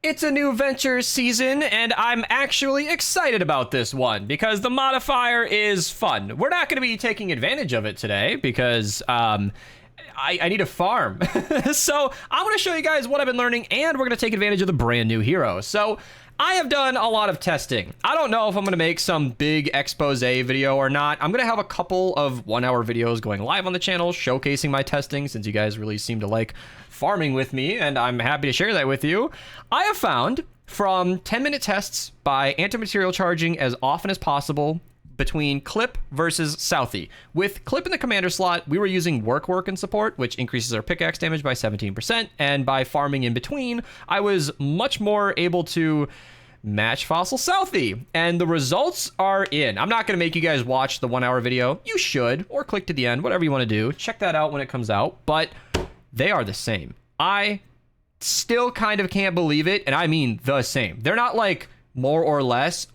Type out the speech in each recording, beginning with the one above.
It's a new venture season, and I'm actually excited about this one because the modifier is fun. We're not going to be taking advantage of it today because I need a farm. So I'm going to show you guys what I've been learning, and we're going to take advantage of the brand new hero. So I have done a lot of testing. I don't know if I'm going to make some big expose video or not. I'm going to have a couple of 1-hour videos going live on the channel showcasing my testing, since you guys really seem to like farming with me, and I'm happy to share that with you. I have found from 10-minute tests by anti-material charging as often as possible between Clip versus Southie. With Clip in the commander slot, we were using work and support, which increases our pickaxe damage by 17%, and by farming in between, I was much more able to match Fossil Southie, and the results are in. I'm not going to make you guys watch the 1-hour video. You should, or click to the end, whatever you want to do. Check that out when it comes out, but they are the same. I still kind of can't believe it, and I mean the same. They're not like more or less.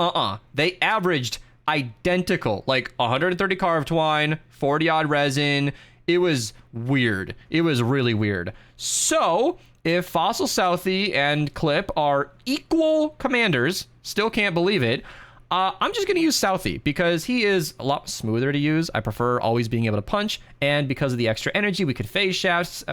They averaged identical, like 130 carved twine, 40 odd resin. It was weird. It was really weird. So if Fossil Southie and Clip are equal commanders, still can't believe it, I'm just going to use Southie because he is a lot smoother to use. I prefer always being able to punch, and because of the extra energy, we could phase shift,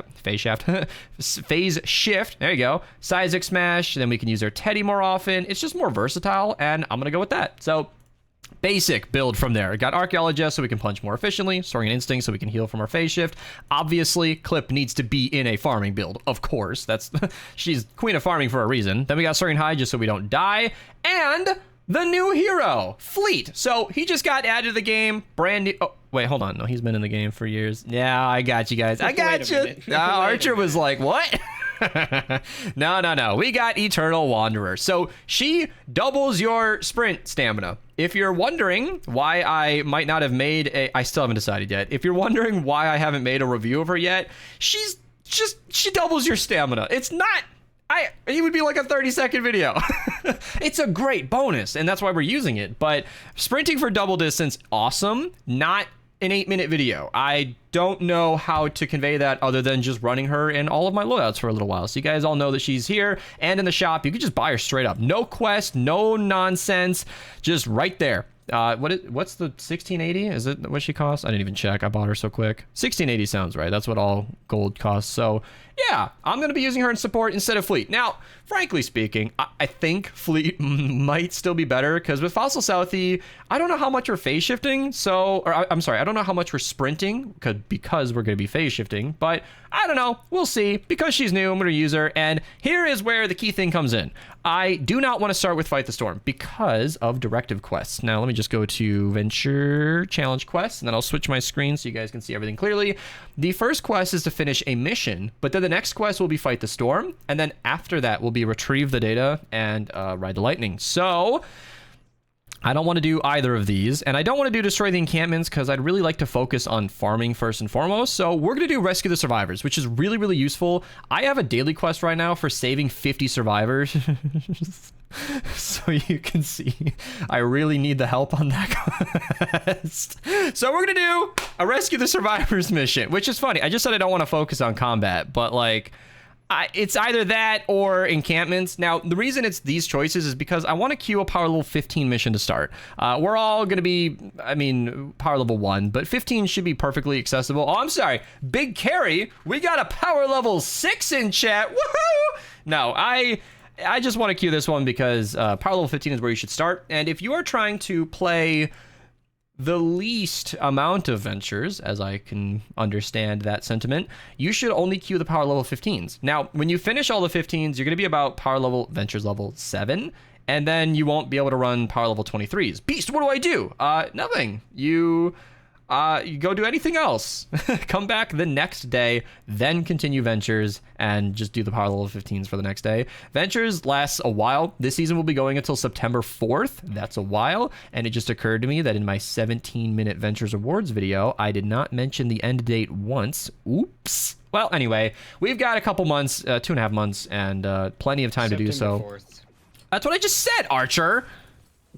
there you go, Seismic Smash, then we can use our Teddy more often. It's just more versatile, and I'm going to go with that. So basic build from there. Got Archaeologist so we can punch more efficiently, Soaring Instinct so we can heal from our phase shift. Obviously, Clip needs to be in a farming build, of course. That's she's queen of farming for a reason. Then we got Soaring High just so we don't die, and the new hero, Fleet. So he just got added to the game, brand new. Oh, wait, hold on. No, he's been in the game for years. Yeah, I got you guys. I got you. Archer was like, what? No. We got Eternal Wanderer. So she doubles your sprint stamina. If you're wondering why I might not have made a, I still haven't decided yet. If you're wondering why I haven't made a review of her yet, she doubles your stamina. It's not, it would be like a 30-second video. It's a great bonus, and that's why we're using it. But sprinting for double distance, awesome. Not an 8-minute video. I don't know how to convey that other than just running her in all of my loadouts for a little while. So you guys all know that she's here and in the shop. You can just buy her straight up. No quest, no nonsense, just right there. What's the 1680? Is it what she costs? I didn't even check. I bought her so quick. 1680 sounds right. That's what all gold costs. So yeah, I'm going to be using her in support instead of Fleet. Now, frankly speaking, I think Fleet might still be better because with Fossil Southie, I don't know how much we're phase shifting. I'm sorry, I don't know how much we're sprinting because we're going to be phase shifting, but I don't know. We'll see. Because she's new, I'm going to use her. And here is where the key thing comes in. I do not want to start with Fight the Storm because of directive quests. Now, let me just go to Venture Challenge Quests, and then I'll switch my screen so you guys can see everything clearly. The first quest is to finish a mission, but then the next quest will be Fight the Storm, and then after that will be Retrieve the Data and Ride the Lightning. So I don't want to do either of these, and I don't want to do Destroy the Encampments because I'd really like to focus on farming first and foremost. So we're going to do Rescue the Survivors, which is really, really useful. I have a daily quest right now for saving 50 survivors. So you can see I really need the help on that quest. So we're going to do a Rescue the Survivors mission, which is funny. I just said I don't want to focus on combat, but like, it's either that or encampments. Now, the reason it's these choices is because I want to queue a power level 15 mission to start. We're all going to be, power level 1, but 15 should be perfectly accessible. Oh, I'm sorry. Big Carry, we got a power level 6 in chat. Woohoo! No, I just want to queue this one because power level 15 is where you should start. And if you are trying to play the least amount of ventures, as I can understand that sentiment, you should only queue the power level 15s. Now, when you finish all the 15s, you're going to be about ventures level 7, and then you won't be able to run power level 23s. Beast, what do I do? Nothing. You go do anything else. Come back the next day, then continue Ventures and just do the power level 15s for the next day. Ventures lasts a while. This season will be going until September 4th. That's a while. And it just occurred to me that in my 17-minute Ventures Awards video, I did not mention the end date once. Oops. Well, anyway, we've got a couple months, 2.5 months, and plenty of time to do so. 4th. That's what I just said, Archer.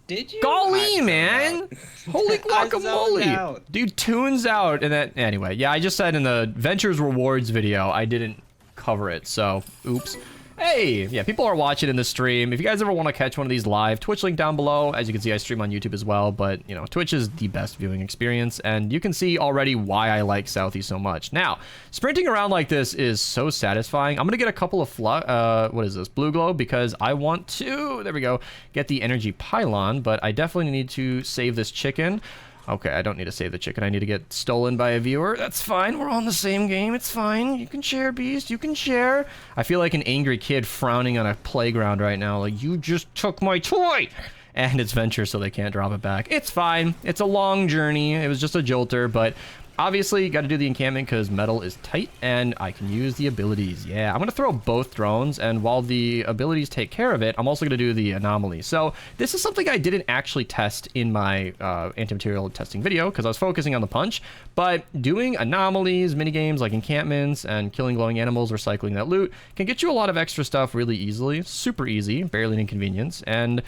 Did you? Golly, man. Holy guacamole. Dude tunes out. And then, anyway, yeah, I just said in the Ventures Rewards video, I didn't cover it. So, oops. Hey, yeah, people are watching in the stream. If you guys ever want to catch one of these live, Twitch link down below. As you can see, I stream on YouTube as well, but, you know, Twitch is the best viewing experience, and you can see already why I like Southie so much. Now, sprinting around like this is so satisfying. I'm going to get a couple of, what is this, blue glow, because I want to, there we go, get the energy pylon, but I definitely need to save this chicken. Okay, I don't need to save the chicken. I need to get stolen by a viewer. That's fine. We're all in the same game. It's fine. You can share, Beast. You can share. I feel like an angry kid frowning on a playground right now. Like, you just took my toy! And it's Venture, so they can't drop it back. It's fine. It's a long journey. It was just a jolter, but obviously, you got to do the encampment because metal is tight, and I can use the abilities. Yeah, I'm going to throw both drones, and while the abilities take care of it, I'm also going to do the anomaly. So this is something I didn't actually test in my anti-material testing video because I was focusing on the punch, but doing anomalies, minigames like encampments, and killing glowing animals, recycling that loot, can get you a lot of extra stuff really easily. Super easy, barely an inconvenience, and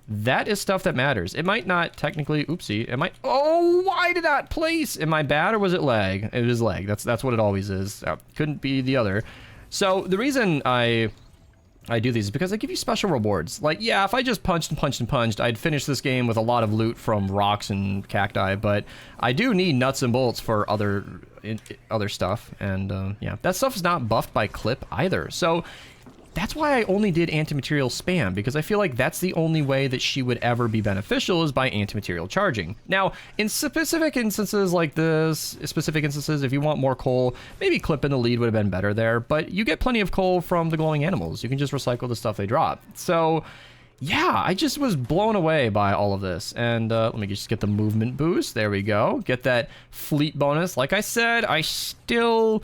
that is stuff that matters. It might not technically, oopsie, it might, oh, why did that place? Am I bad or was it lag? It was lag. That's what it always is. Couldn't be the other. So the reason I do these is because they give you special rewards. Like, yeah, if I just punched and punched and punched, I'd finish this game with a lot of loot from rocks and cacti, but I do need nuts and bolts for other stuff, and yeah, that stuff is not buffed by clip either. So that's why I only did anti-material spam, because I feel like that's the only way that she would ever be beneficial is by anti-material charging. Now, in specific instances like this, if you want more coal, maybe clip in the lead would have been better there, but you get plenty of coal from the glowing animals. You can just recycle the stuff they drop. So yeah, I just was blown away by all of this. And let me just get the movement boost. There we go. Get that fleet bonus. Like I said, I still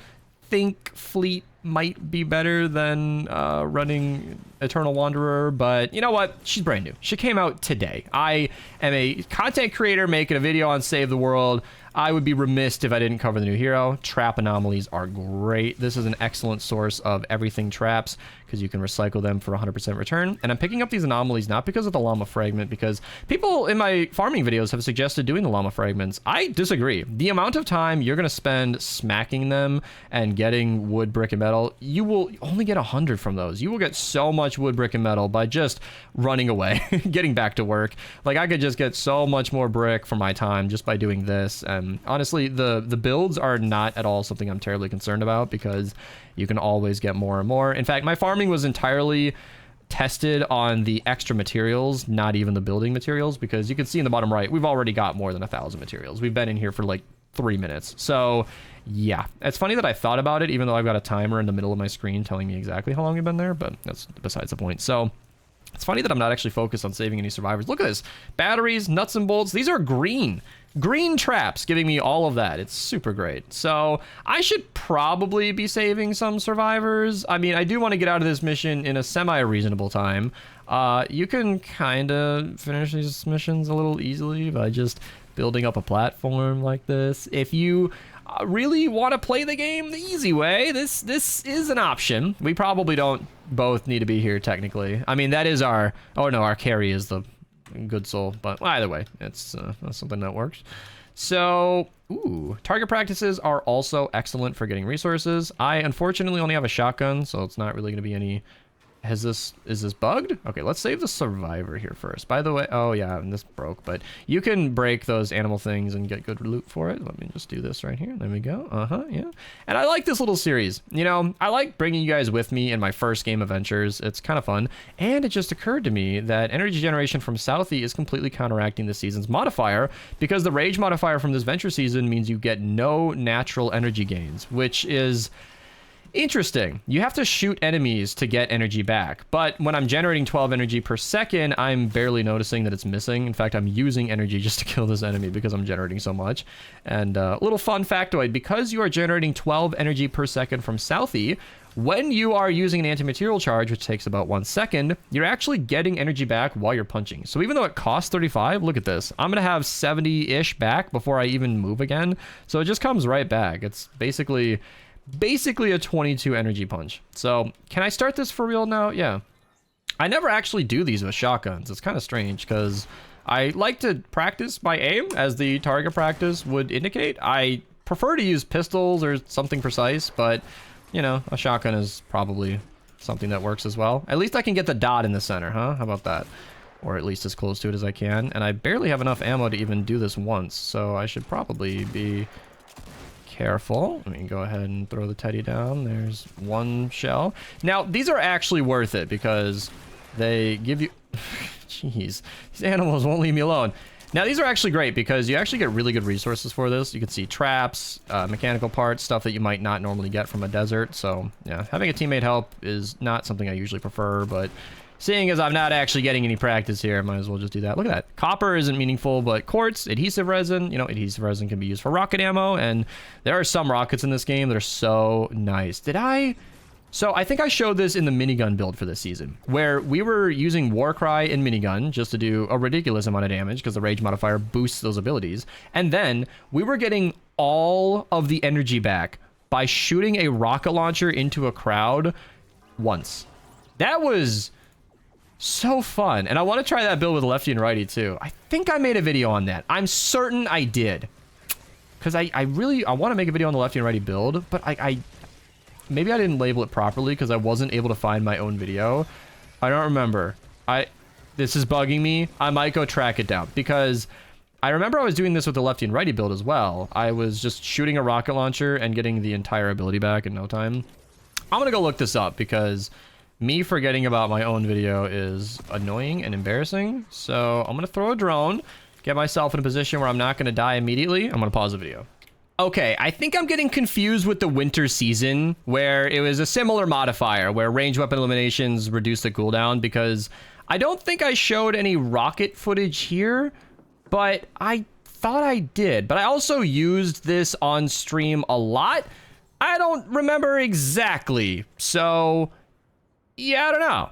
think fleet might be better than running Eternal Wanderer, but you know what? She's brand new. She came out today. I am a content creator making a video on Save the World. I would be remiss if I didn't cover the new hero. Trap anomalies are great. This is an excellent source of everything traps because you can recycle them for 100% return. And I'm picking up these anomalies not because of the llama fragment, because people in my farming videos have suggested doing the llama fragments. I disagree. The amount of time you're going to spend smacking them and getting wood, brick, and metal, you will only get 100 from those. You will get so much wood, brick, and metal by just running away, getting back to work. Like, I could just get so much more brick for my time just by doing this. And honestly, the builds are not at all something I'm terribly concerned about because you can always get more and more. In fact, my farming was entirely tested on the extra materials, not even the building materials, because you can see in the bottom right, we've already got more than 1,000 materials. We've been in here for like 3 minutes. So yeah, it's funny that I thought about it, even though I've got a timer in the middle of my screen telling me exactly how long we've been there, but that's besides the point. So it's funny that I'm not actually focused on saving any survivors. Look at this. Batteries, nuts and bolts. These are green. Green traps giving me all of that. It's super great. So I should probably be saving some survivors. I mean, I do want to get out of this mission in a semi-reasonable time. You can kind of finish these missions a little easily by just building up a platform like this. If you really want to play the game the easy way, this is an option. We probably don't both need to be here technically. I mean, that is our, oh no, our carry is the good soul, but either way, it's something that works. So, ooh, target practices are also excellent for getting resources. I unfortunately only have a shotgun, so it's not really going to be any. Is this bugged? Okay, let's save the survivor here first. By the way, oh yeah, and this broke, but you can break those animal things and get good loot for it. Let me just do this right here. There we go. Yeah. And I like this little series. You know, I like bringing you guys with me in my first game adventures. It's kind of fun. And it just occurred to me that energy generation from Southie is completely counteracting this season's modifier, because the rage modifier from this venture season means you get no natural energy gains, which is interesting. You have to shoot enemies to get energy back, but when I'm generating 12 energy per second, I'm barely noticing that it's missing. In fact, I'm using energy just to kill this enemy because I'm generating so much. And a little fun factoid, because you are generating 12 energy per second from Southie, when you are using an anti-material charge, which takes about 1 second, you're actually getting energy back while you're punching. So even though it costs 35, look at this. I'm going to have 70-ish back before I even move again. So it just comes right back. It's basically a 22 energy punch. So can I start this for real now? Yeah. I never actually do these with shotguns. It's kind of strange because I like to practice my aim, as the target practice would indicate. I prefer to use pistols or something precise, but you know, a shotgun is probably something that works as well. At least I can get the dot in the center, huh? How about that? Or at least as close to it as I can. And I barely have enough ammo to even do this once, so I should probably be careful. Let me go ahead and throw the teddy down. There's one shell. Now, these are actually worth it because they give you... Jeez, these animals won't leave me alone. Now, these are actually great because you actually get really good resources for this. You can see traps, mechanical parts, stuff that you might not normally get from a desert. So, yeah, having a teammate help is not something I usually prefer, but seeing as I'm not actually getting any practice here, I might as well just do that. Look at that. Copper isn't meaningful, but quartz, adhesive resin, you know, adhesive resin can be used for rocket ammo, and there are some rockets in this game that are so nice. So I think I showed this in the minigun build for this season, where we were using Warcry and minigun just to do a ridiculous amount of damage because the rage modifier boosts those abilities. And then we were getting all of the energy back by shooting a rocket launcher into a crowd once. That was so fun. And I want to try that build with lefty and righty too. I think I made a video on that. I'm certain I did. Because I want to make a video on the lefty and righty build, but maybe I didn't label it properly because I wasn't able to find my own video. I don't remember. This is bugging me. I might go track it down because I remember I was doing this with the lefty and righty build as well. I was just shooting a rocket launcher and getting the entire ability back in no time. I'm going to go look this up because me forgetting about my own video is annoying and embarrassing. So I'm going to throw a drone, get myself in a position where I'm not going to die immediately. I'm going to pause the video. Okay, I think I'm getting confused with the winter season, where it was a similar modifier, where range weapon eliminations reduce the cooldown, because I don't think I showed any rocket footage here, but I thought I did. But I also used this on stream a lot. I don't remember exactly, so yeah, I don't know.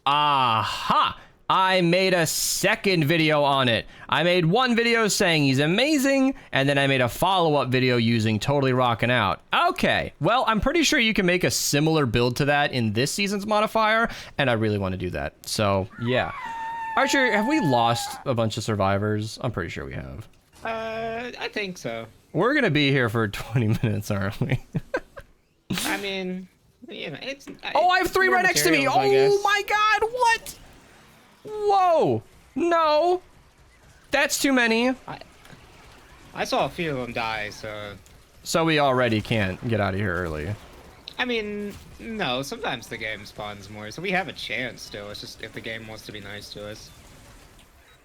Aha! I made a second video on it. I made one video saying he's amazing, and then I made a follow-up video using totally rocking out. Okay, well, I'm pretty sure you can make a similar build to that in this season's modifier, and I really want to do that. So, yeah. Archer, have we lost a bunch of survivors? I'm pretty sure we have. I think so. We're gonna be here for 20 minutes, aren't we? I mean, you know, it's... Oh, I have three right next to me! Oh my god, what? Whoa! No! That's too many. I saw a few of them die, so... So we already can't get out of here early. I mean, no, sometimes the game spawns more, so we have a chance still. It's just if the game wants to be nice to us.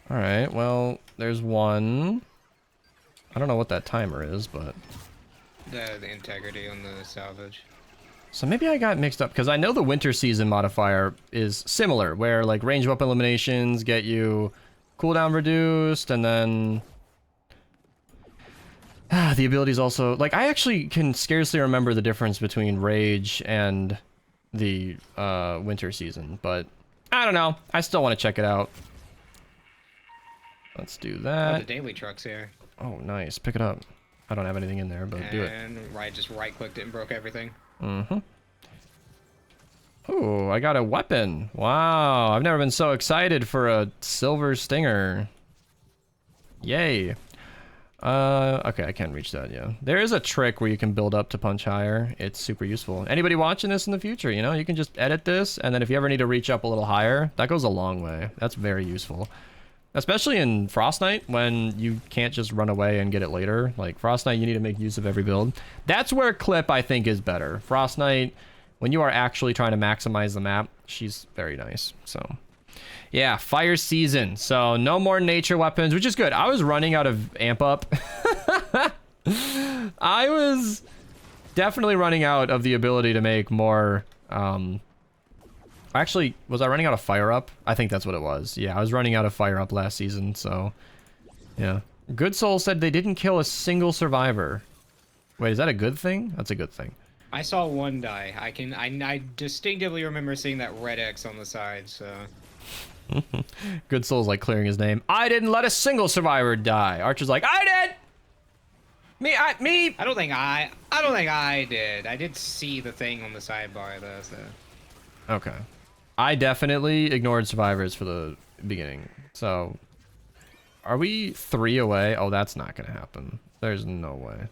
Alright, well, there's one. I don't know what that timer is, but... The integrity on the salvage. So maybe I got mixed up, because I know the winter season modifier is similar, where like range weapon eliminations get you cooldown reduced, and then the abilities also, like, I actually can scarcely remember the difference between rage and the winter season, but I don't know. I still want to check it out. Let's do that. Oh, the daily truck's here. Oh, nice. Pick it up. I don't have anything in there, but do it. And just right-clicked it and broke everything. Mm-hmm. Oh, I got a weapon. Wow, I've never been so excited for a silver stinger. Yay. Okay, I can't reach that, yeah. There is a trick where you can build up to punch higher. It's super useful. Anybody watching this in the future, you know, you can just edit this, and then if you ever need to reach up a little higher, that goes a long way. That's very useful. Especially in Fortnite, when you can't just run away and get it later. Like, Fortnite, you need to make use of every build. That's where Clip, I think, is better. Fortnite, when you are actually trying to maximize the map, she's very nice. So, yeah, fire season. So, no more nature weapons, which is good. I was running out of amp up. I was definitely running out of the ability to make more... Actually, was I running out of fire up? I think that's what it was. Yeah, I was running out of fire up last season, so... Yeah. Good Soul said they didn't kill a single survivor. Wait, is that a good thing? That's a good thing. I saw one die. I distinctively remember seeing that red X on the side, so... Good Soul's like clearing his name. I didn't let a single survivor die. Archer's like, I did! Me! I don't think I did. I did see the thing on the sidebar, though, so... Okay. I definitely ignored survivors for the beginning. So, are we 3 away? Oh, that's not gonna happen. There's no way.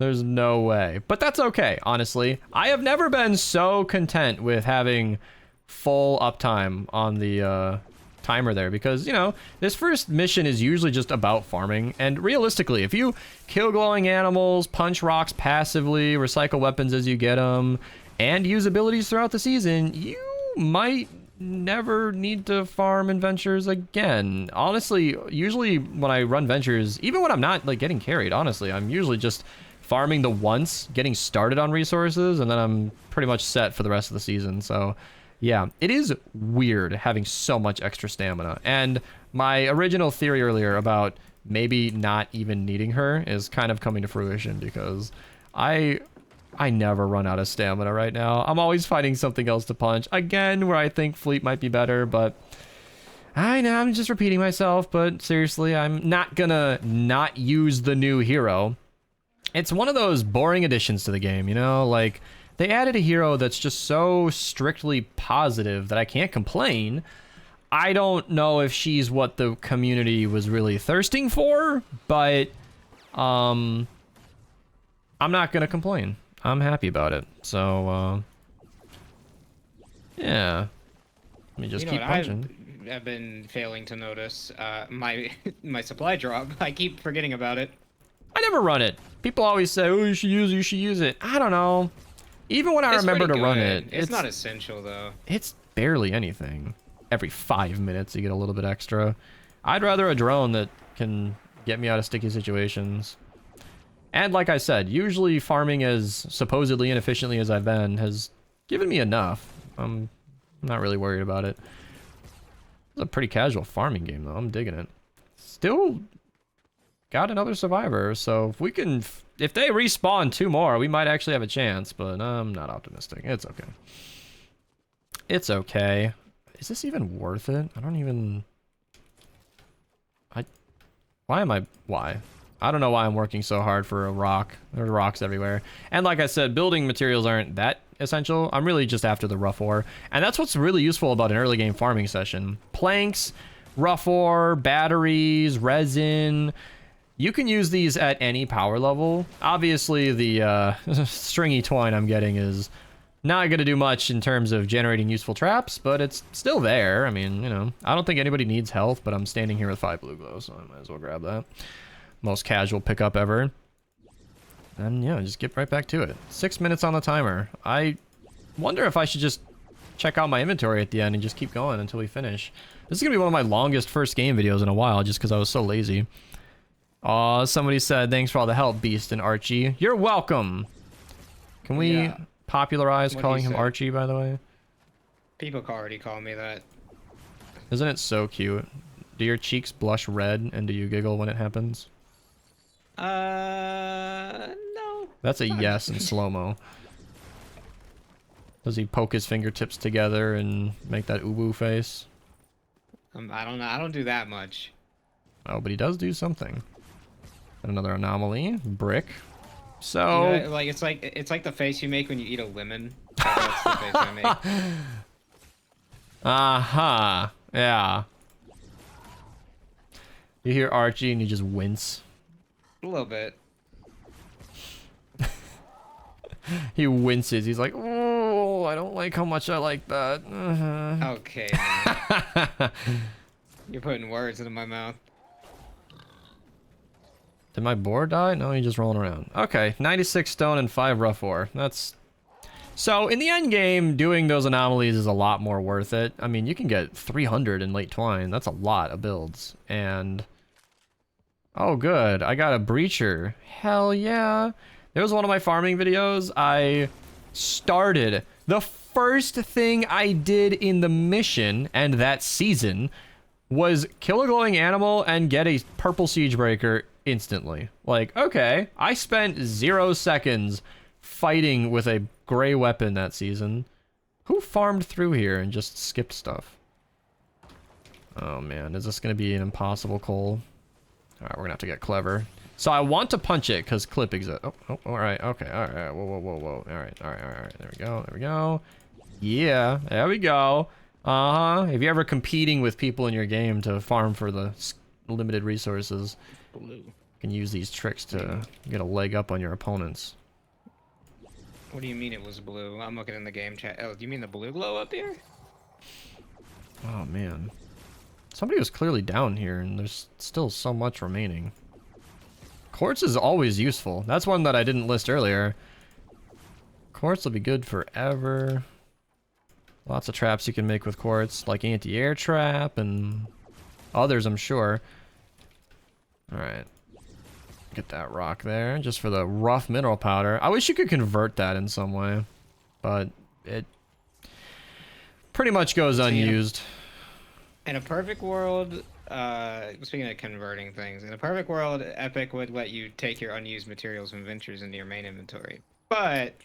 There's no way. But that's okay, honestly. I have never been so content with having full uptime on the timer there because, you know, this first mission is usually just about farming. And realistically, if you kill glowing animals, punch rocks passively, recycle weapons as you get them, and use abilities throughout the season, you might never need to farm in ventures again. Honestly, usually when I run ventures, even when I'm not like getting carried, honestly, I'm usually just farming the once, getting started on resources, and then I'm pretty much set for the rest of the season. So yeah, it is weird having so much extra stamina. And my original theory earlier about maybe not even needing her is kind of coming to fruition because I never run out of stamina right now. I'm always finding something else to punch. Again, where I think Fleet might be better, but I know I'm just repeating myself, but seriously, I'm not gonna not use the new hero. It's one of those boring additions to the game, you know? Like, they added a hero that's just so strictly positive that I can't complain. I don't know if she's what the community was really thirsting for, but I'm not gonna complain. I'm happy about it. So, yeah. Let me just keep punching. I've been failing to notice my supply drop. I keep forgetting about it. I never run it. People always say, oh, you should use it. I don't know. Even when I remember to run it. It's not essential, though. It's barely anything. Every 5 minutes, you get a little bit extra. I'd rather a drone that can get me out of sticky situations. And like I said, usually farming as supposedly inefficiently as I've been has given me enough. I'm not really worried about it. It's a pretty casual farming game, though. I'm digging it. Still got another survivor, so if we can... If they respawn 2 more, we might actually have a chance, but I'm not optimistic. It's okay. It's okay. Is this even worth it? I don't even... Why? I don't know why I'm working so hard for a rock. There's rocks everywhere. And like I said, building materials aren't that essential. I'm really just after the rough ore. And that's what's really useful about an early game farming session. Planks, rough ore, batteries, resin... You can use these at any power level. Obviously, the stringy twine I'm getting is not going to do much in terms of generating useful traps, but it's still there. I mean, you know, I don't think anybody needs health, but I'm standing here with 5 blue glow, so I might as well grab that. Most casual pickup ever. And yeah, just get right back to it. 6 minutes on the timer. I wonder if I should just check out my inventory at the end and just keep going until we finish. This is going to be one of my longest first game videos in a while, just because I was so lazy. Aw, somebody said, thanks for all the help, Beast and Archie. You're welcome. Can we popularize calling him Archie, by the way? People already call me that. Isn't it so cute? Do your cheeks blush red, and do you giggle when it happens? No. That's a yes in slow-mo. Does he poke his fingertips together and make that uwu face? I don't know. I don't do that much. Oh, but he does do something. Another anomaly. Brick. So... You know, like, it's like the face you make when you eat a lemon. That's the face I make. Uh-huh. Yeah. You hear Archie and you just wince. A little bit. He winces. He's like, oh, I don't like how much I like that. Okay, man. You're putting words into my mouth. Did my boar die? No, he's just rolling around. Okay, 96 stone and 5 rough ore. That's... So, in the end game, doing those anomalies is a lot more worth it. I mean, you can get 300 in late twine. That's a lot of builds. And... Oh, good. I got a breacher. Hell yeah. There was one of my farming videos. I started... The first thing I did in the mission and that season was kill a glowing animal and get a purple siege breaker instantly. Like, okay, I spent 0 seconds fighting with a gray weapon that season. Who farmed through here and just skipped stuff? Oh man, is this gonna be an impossible coal? Alright, we're gonna have to get clever. So I want to punch it because clip exists. Oh, alright, okay, alright, whoa. Alright, there we go. Yeah, there we go. If you're ever competing with people in your game to farm for the limited resources, can use these tricks to get a leg up on your opponents. What do you mean it was blue? I'm looking in the game chat. Oh, do you mean the blue glow up here? Oh man. Somebody was clearly down here and there's still so much remaining. Quartz is always useful. That's one that I didn't list earlier. Quartz will be good forever. Lots of traps you can make with quartz, like anti-air trap and others, I'm sure. Alright. Get that rock there, just for the rough mineral powder. I wish you could convert that in some way, but it pretty much goes unused. In a perfect world, speaking of converting things, in a perfect world, Epic would let you take your unused materials from ventures into your main inventory. But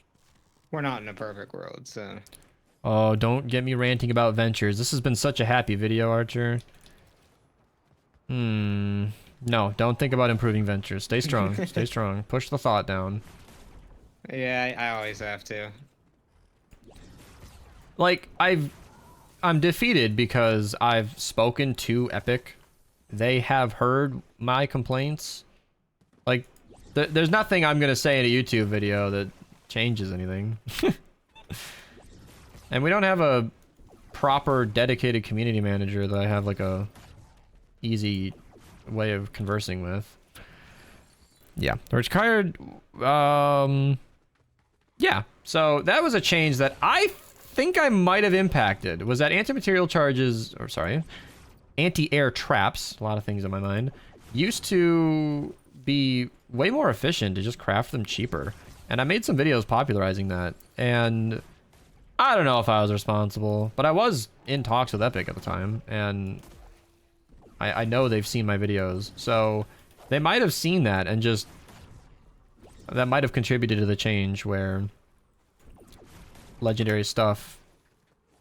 we're not in a perfect world, so... Oh, don't get me ranting about ventures. This has been such a happy video, Archer. No, don't think about improving ventures. Stay strong. Stay strong. Push the thought down. Yeah, I always have to. Like, I'm defeated because I've spoken to Epic. They have heard my complaints. Like, there's nothing I'm gonna say in a YouTube video that changes anything. And we don't have a proper dedicated community manager that I have like a easy way of conversing with. Yeah, required. Yeah, so that was a change that I think I might have impacted. Was that anti-material charges, or sorry, anti-air traps, a lot of things in my mind, used to be way more efficient to just craft them cheaper. And I made some videos popularizing that, and I don't know if I was responsible, but I was in talks with Epic at the time, and I know they've seen my videos, so they might have seen that and just, that might have contributed to the change where legendary stuff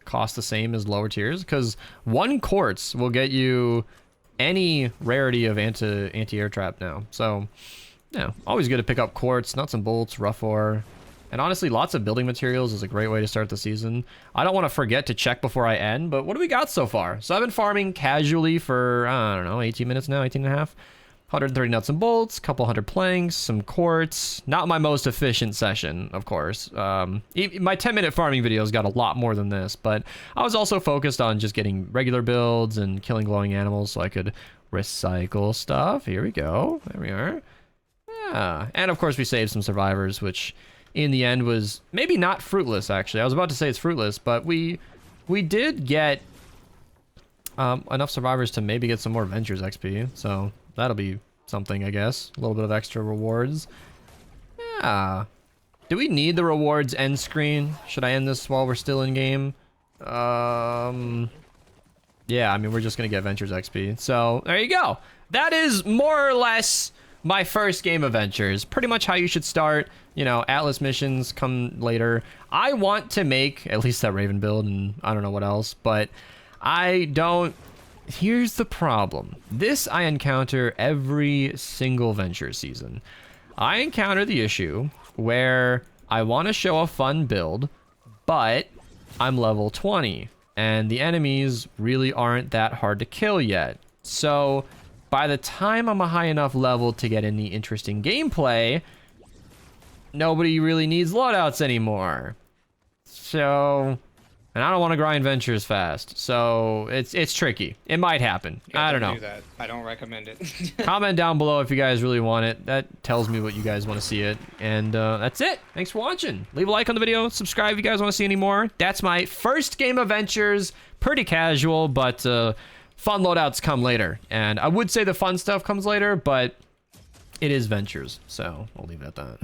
costs the same as lower tiers, because 1 quartz will get you any rarity of anti-air trap now. So yeah, always good to pick up quartz, nuts and bolts, rough ore. And honestly, lots of building materials is a great way to start the season. I don't want to forget to check before I end, but what do we got so far? So I've been farming casually for, I don't know, 18 minutes now, 18 and a half. 130 nuts and bolts, couple hundred planks, some quartz. Not my most efficient session, of course. My 10-minute farming videos got a lot more than this, but I was also focused on just getting regular builds and killing glowing animals so I could recycle stuff. Here we go. There we are. Yeah. And of course we saved some survivors, which in the end was maybe not fruitless, actually. I was about to say it's fruitless, but we did get enough survivors to maybe get some more Ventures XP, so that'll be something, I guess. A little bit of extra rewards. Yeah. Do we need the rewards end screen? Should I end this while we're still in game? Yeah, I mean, we're just gonna get Ventures XP. So, there you go. That is more or less my first game of Ventures. Pretty much how you should start. You know, Atlas missions come later. I want to make at least that Raven build, and I don't know what else, but I don't. Here's the problem. This I encounter every single Venture season. I encounter the issue where I want to show a fun build, but I'm level 20, and the enemies really aren't that hard to kill yet. So by the time I'm a high enough level to get any interesting gameplay, nobody really needs loadouts anymore. So, and I don't want to grind Ventures fast, so it's tricky. It might happen. Yeah, I don't know. Do that. I don't recommend it. Comment down below if you guys really want it. That tells me what you guys want to see it. And that's it. Thanks for watching. Leave a like on the video. Subscribe if you guys want to see any more. That's my first game of Ventures. Pretty casual, but fun loadouts come later. And I would say the fun stuff comes later, but it is Ventures, so I'll leave it at that.